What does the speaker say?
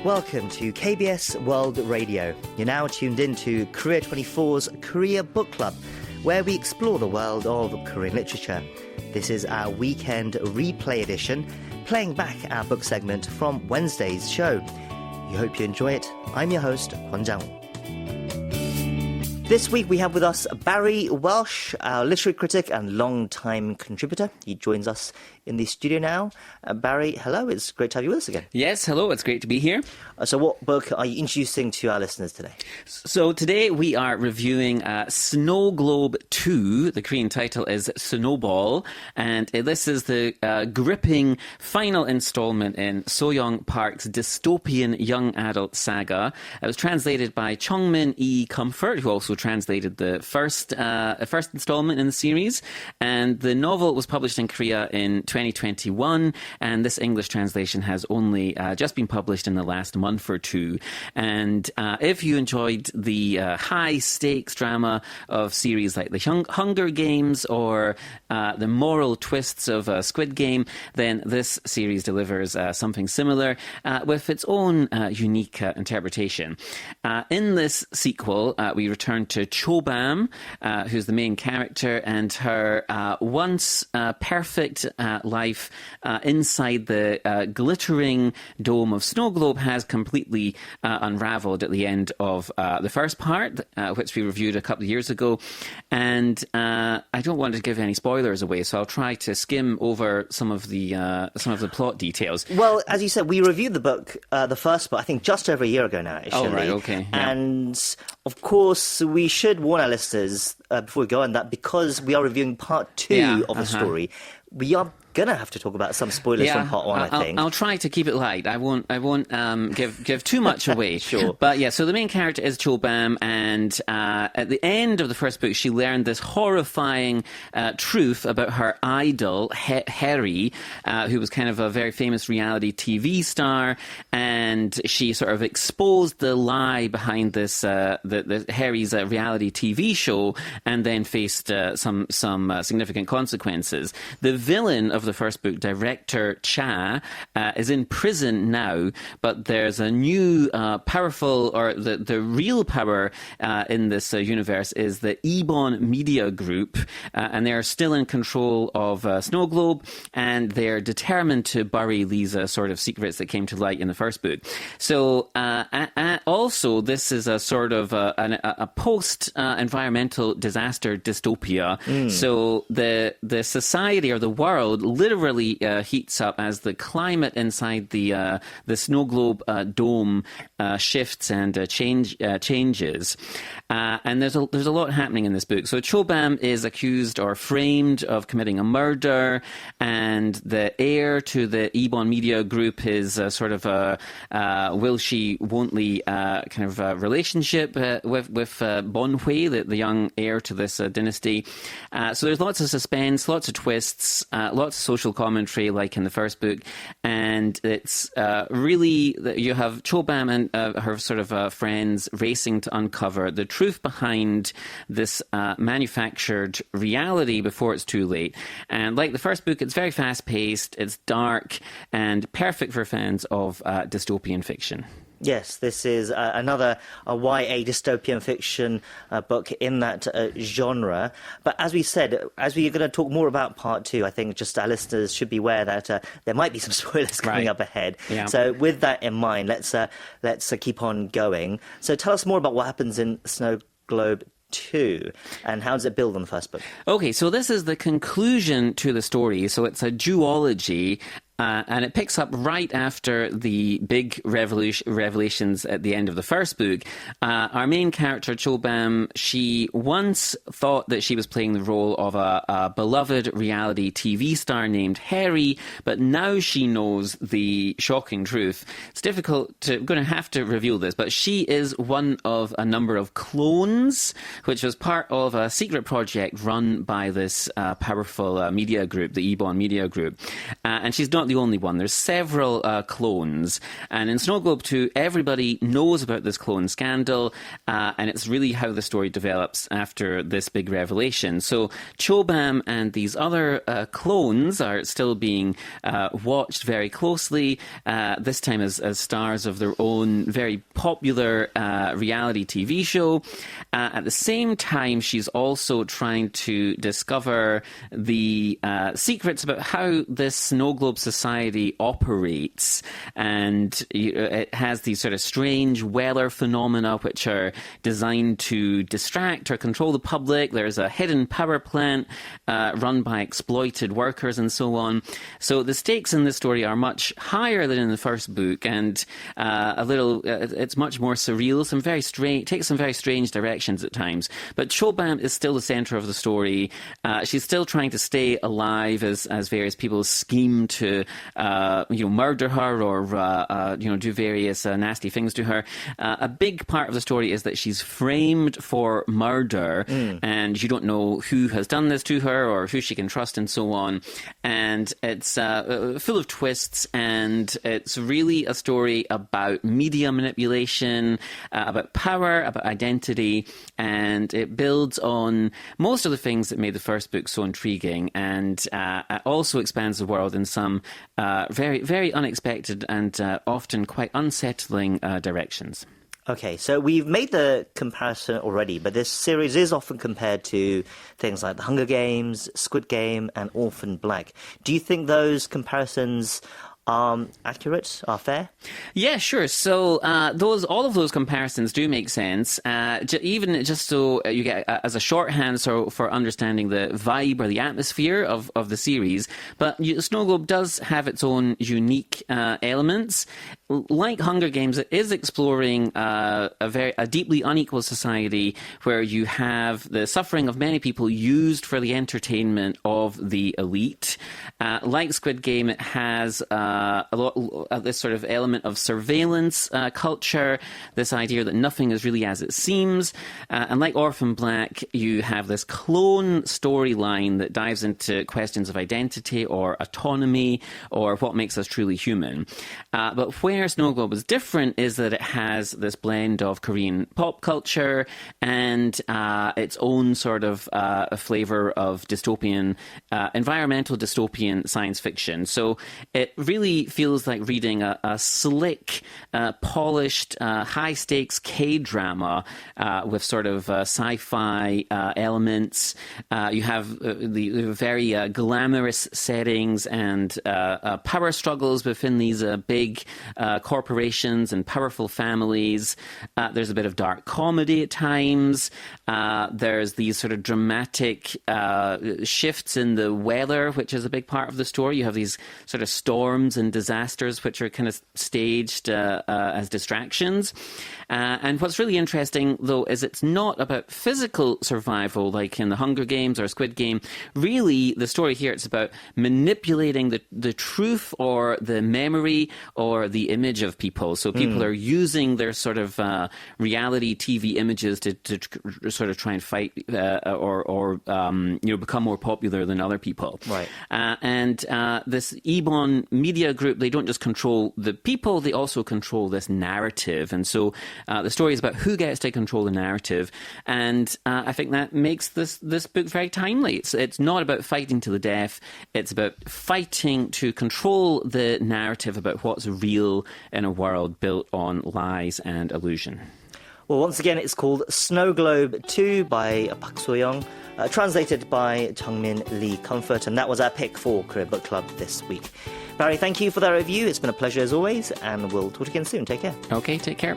Welcome to KBS World Radio. You're now tuned in to Korea24's Korea Book Club, where we explore the world of Korean literature. This is our weekend replay edition, playing back our book segment from Wednesday's show. We hope you enjoy it. I'm your host, Kwon Jang-woo. This week we have with us Barry Welsh, our literary critic and long-time contributor. He joins us in the studio now. Barry, hello. It's great to have you with us again. Yes, hello. It's great to be here. So what book are you introducing to our listeners today? So today we are reviewing Snowglobe 2. The Korean title is Snowball. And this is the gripping final installment in Soyoung Park's dystopian young adult saga. It was translated by Joungmin Lee Comfort, who also translated the first installment in the series. And the novel was published in Korea in 2021, and this English translation has only just been published in the last month or two. And if you enjoyed the high-stakes drama of series like The Hunger Games or the moral twists of Squid Game, then this series delivers something similar with its own unique interpretation. In this sequel, we return to Chobahm, who's the main character, and her once perfect life inside the glittering dome of Snowglobe has completely unraveled at the end of the first part, which we reviewed a couple of years ago. And I don't want to give any spoilers away, so I'll try to skim over some of the plot details. Well, as you said, we reviewed the book, the first part, I think just over a year ago now, actually. Oh, right, okay. Yeah. And, of course, we should warn our listeners before we go on that because we are reviewing part two of the story, we are going to have to talk about some spoilers from part one, I think. I'll try to keep it light. I won't give too much away. Sure. But yeah, so the main character is Chobahm, and at the end of the first book, she learned this horrifying truth about her idol, Harry, who was kind of a very famous reality TV star, and she sort of exposed the lie behind this the Harry's reality TV show, and then faced some significant consequences. The villain of the first book, director Cha, is in prison now, but there's a new powerful, or the real power in this universe is the Ebon Media Group, and they're still in control of Snowglobe, and they're determined to bury these sort of secrets that came to light in the first book. So also, this is a sort of a post-environmental disaster dystopia. So the society or the world literally heats up as the climate inside the Snowglobe dome shifts and changes. And there's a lot happening in this book. So Chobahm is accused or framed of committing a murder, and the heir to the Ebon Media Group is sort of a will she, won't-ly kind of relationship with Bonhui, the young heir to this dynasty. So there's lots of suspense, lots of twists, lots of social commentary like in the first book, and it's really, you have Chobahm and her sort of friends racing to uncover the truth behind this manufactured reality before it's too late. And like the first book, it's very fast-paced, it's dark, and perfect for fans of dystopian fiction. Yes, this is another YA dystopian fiction book in that genre. But as we said, as we're going to talk more about part two, I think just our listeners should be aware that there might be some spoilers coming up ahead. Yeah. So with that in mind, let's keep on going. So tell us more about what happens in Snowglobe 2, and how does it build on the first book? Okay, so this is the conclusion to the story. So it's a duology. And it picks up right after the big revelations at the end of the first book. Our main character, Chobahm, she once thought that she was playing the role of a beloved reality TV star named Harry, but now she knows the shocking truth. It's difficult I'm going to have to reveal this, but she is one of a number of clones, which was part of a secret project run by this powerful media group, the Ebon Media Group. And she's not not the only one. There's several clones. And in Snowglobe 2, everybody knows about this clone scandal, and it's really how the story develops after this big revelation. So Chobahm and these other clones are still being watched very closely, this time as stars of their own very popular reality TV show. At the same time, she's also trying to discover the secrets about how this Snowglobe society operates. And it has these sort of strange weather phenomena which are designed to distract or control the public. There's a hidden power plant run by exploited workers and so on. So the stakes in this story are much higher than in the first book, and it's much more surreal. Takes some very strange directions at times. But Chobahm is still the centre of the story. She's still trying to stay alive as various people scheme to murder her or do various nasty things to her. A big part of the story is that she's framed for murder, and you don't know who has done this to her or who she can trust and so on. And it's full of twists, and it's really a story about media manipulation, about power, about identity, and it builds on most of the things that made the first book so intriguing, and also expands the world in some very, very unexpected and often quite unsettling directions. Okay, so we've made the comparison already, but this series is often compared to things like The Hunger Games, Squid Game, and Orphan Black. Do you think those comparisons are accurate, are fair? Yeah, sure. So all of those comparisons do make sense, even just so you get as a shorthand for understanding the vibe or the atmosphere of the series. But Snowglobe does have its own unique elements. Like Hunger Games, it is exploring a deeply unequal society where you have the suffering of many people used for the entertainment of the elite. Like Squid Game, it has a lot of this sort of element of surveillance culture, this idea that nothing is really as it seems. And like Orphan Black, you have this clone storyline that dives into questions of identity or autonomy or what makes us truly human. But where Snowglobe is different is that it has this blend of Korean pop culture and its own sort of flavour of dystopian, environmental dystopian science fiction. So it really feels like reading a slick, polished, high-stakes K-drama with sort of sci-fi elements. You have the very glamorous settings and power struggles within these big corporations and powerful families. There's a bit of dark comedy at times. There's these sort of dramatic shifts in the weather, which is a big part of the story. You have these sort of storms and disasters which are kind of staged as distractions. And what's really interesting, though, is it's not about physical survival like in The Hunger Games or Squid Game. Really, the story here, it's about manipulating the truth or the memory or the image of people. So people are using their sort of reality TV images to sort of try and fight or become more popular than other people. Right. And this Ebon media group, they don't just control the people, they also control this narrative. And so the story is about who gets to control the narrative. And I think that makes this book very timely. It's not about fighting to the death. It's about fighting to control the narrative about what's real in a world built on lies and illusion. Well, once again, it's called Snowglobe 2 by Park Soyoung, translated by Joungmin Lee Comfort, and that was our pick for Korea Book Club this week. Barry, thank you for that review. It's been a pleasure as always, and we'll talk again soon. Take care. Okay, take care.